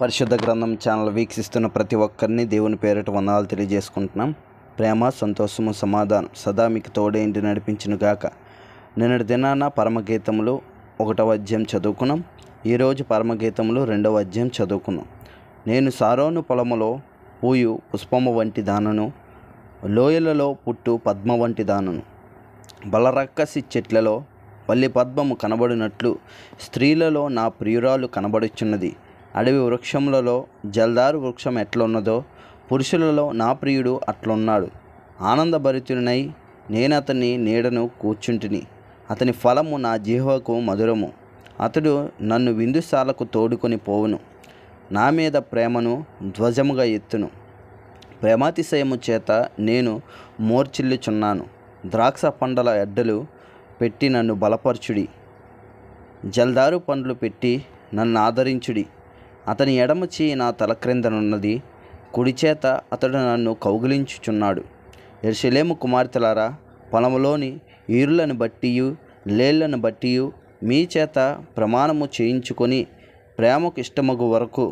పరిశుద్ధ గ్రంథం ఛానల్ వీక్షిస్తున్న ప్రతి ఒక్కరిని దేవుని పేరిట వందనాలు తెలియజేసుకుంటున్నాం. ప్రేమ, సంతోషము, సమాధానం సదా మీకు తోడే ఇంటి నడిపించును గాక. నిన్నటి దినాన పరమగీతములు 1వ అధ్యాయం చదువుకున్నాం. ఈరోజు పరమగీతములు 2వ అధ్యాయం చదువుకున్నాం. నేను సారోను పొలములో పూయు పుష్పము వంటి దానను, లోయలలో పుట్టు పద్మ వంటి దానను. బలరక్కసి చెట్లలో వల్లి పద్మము కనబడినట్లు స్త్రీలలో నా ప్రియురాలు కనబడుచున్నది. అడవి వృక్షములలో జల్దారు వృక్షం ఎట్లున్నదో పురుషులలో నా ప్రియుడు అట్లున్నాడు. ఆనందభరితునై నేను అతని నీడను కూర్చుంటిని. అతని ఫలము నా జిహ్వకు మధురము. అతడు నన్ను విందుశాలకు తోడుకొని పోవును. నా మీద ప్రేమను ధ్వజముగా ఎత్తును. ప్రేమాతిశయము చేత నేను మోర్చిల్లుచున్నాను. ద్రాక్ష పండ్ల ఎడ్డలు పెట్టి నన్ను బలపరచుడి. జల్దారు పండ్లు పెట్టి నన్ను ఆదరించుడి. అతని ఎడమ చేయి నా తల క్రిందనున్నది, కుడి చేత అతడు నన్ను కౌగిలించుచున్నాడు. యెరూషలేము కుమార్తెలారా, పొలములోని ఈరులను బట్టియు లేళ్లను బట్టియు మీ చేత ప్రమాణము చేయించుకొని ప్రేమకు ఇష్టమగు వరకు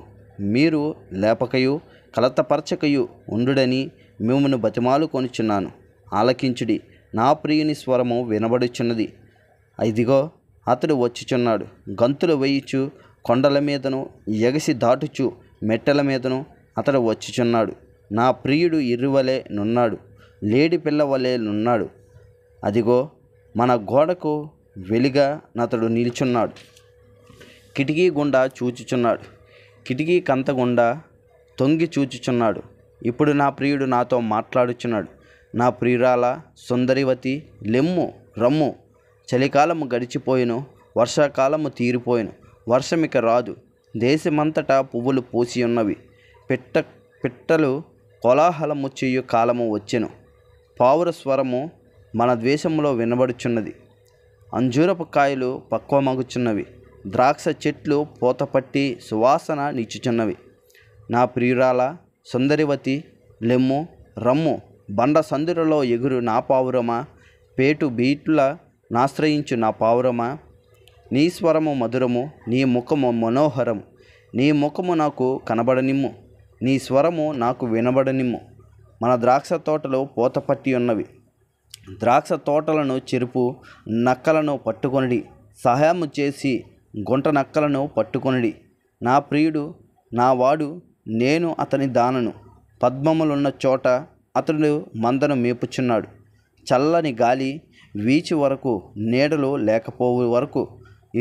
మీరు లేపకయు కలతపరచకయు ఉండుడని మిమ్మును బతిమాలు కొనుచున్నాను. ఆలకించుడి, నా ప్రియుని స్వరము వినబడుచున్నది. ఇదిగో అతడు వచ్చుచున్నాడు. గంతులు వేయుచు కొండల మీదను ఎగసి దాటుచు మెట్టల మీదను అతడు వచ్చుచున్నాడు. నా ప్రియుడు ఇరువలే నున్నాడు, లేడి పిల్లవలే నున్నాడు. అదిగో మన గోడకు వెలిగా అతడు నిల్చున్నాడు. కిటికీ గుండా చూచుచున్నాడు. కిటికీ కంత గుండా తొంగి చూచుచున్నాడు. ఇప్పుడు నా ప్రియుడు నాతో మాట్లాడుచున్నాడు. నా ప్రియురాల సుందరివతి, లెమ్ము, రమ్ము. చలికాలము గడిచిపోయిను, వర్షాకాలము తీరిపోయిను, వర్షమిక రాదు. దేశమంతటా పువ్వులు పూసి ఉన్నవి. పిట్టలు కోలాహలము చేయు కాలము వచ్చెను. పావుర స్వరము మన దేశంలో వినబడుచున్నది. అంజూరపు కాయలు పక్వమగుచున్నవి. ద్రాక్ష చెట్లు పూతపట్టి సువాసన నిచ్చుచున్నవి. నా ప్రియురాల సుందరివతి, లెమ్ము, రమ్ము. బండ సందులలో ఎగురు నా పావురమా, పేటు బీట్ల నాశ్రయించు నా పావురమా. నీ స్వరము మధురము, నీ ముఖము మనోహరము. నీ ముఖము నాకు కనబడనిమ్ము, నీ స్వరము నాకు వినబడనిమ్ము. మన ద్రాక్ష తోటలు పూతపట్టి ఉన్నవి. ద్రాక్ష తోటలను చెరుపు నక్కలను పట్టుకొనిడి. సహాయము చేసి గుంట నక్కలను పట్టుకొనిడి. నా ప్రియుడు నా వాడు, నేను అతని దానను. పద్మములున్న చోట అతడు మందను మేపుచున్నాడు. చల్లని గాలి వీచి వరకు, నీడలు లేకపోవు వరకు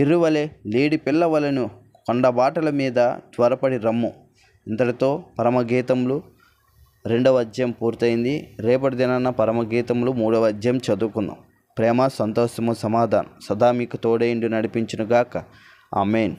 ఇరువలే లేడి పిల్లవలను కొండబాటల మీద త్వరపడి రమ్ము. ఇంతటితో పరమగీతములు 2వ అధ్యాయం పూర్తయింది. రేపటి దినాన పరమగీతములు 3వ అధ్యాయం చదువుకుందాం. ప్రేమ, సంతోషము, సమాధానం సదా మీకు తోడేండు నడిపించునుగాక. ఆమేన్.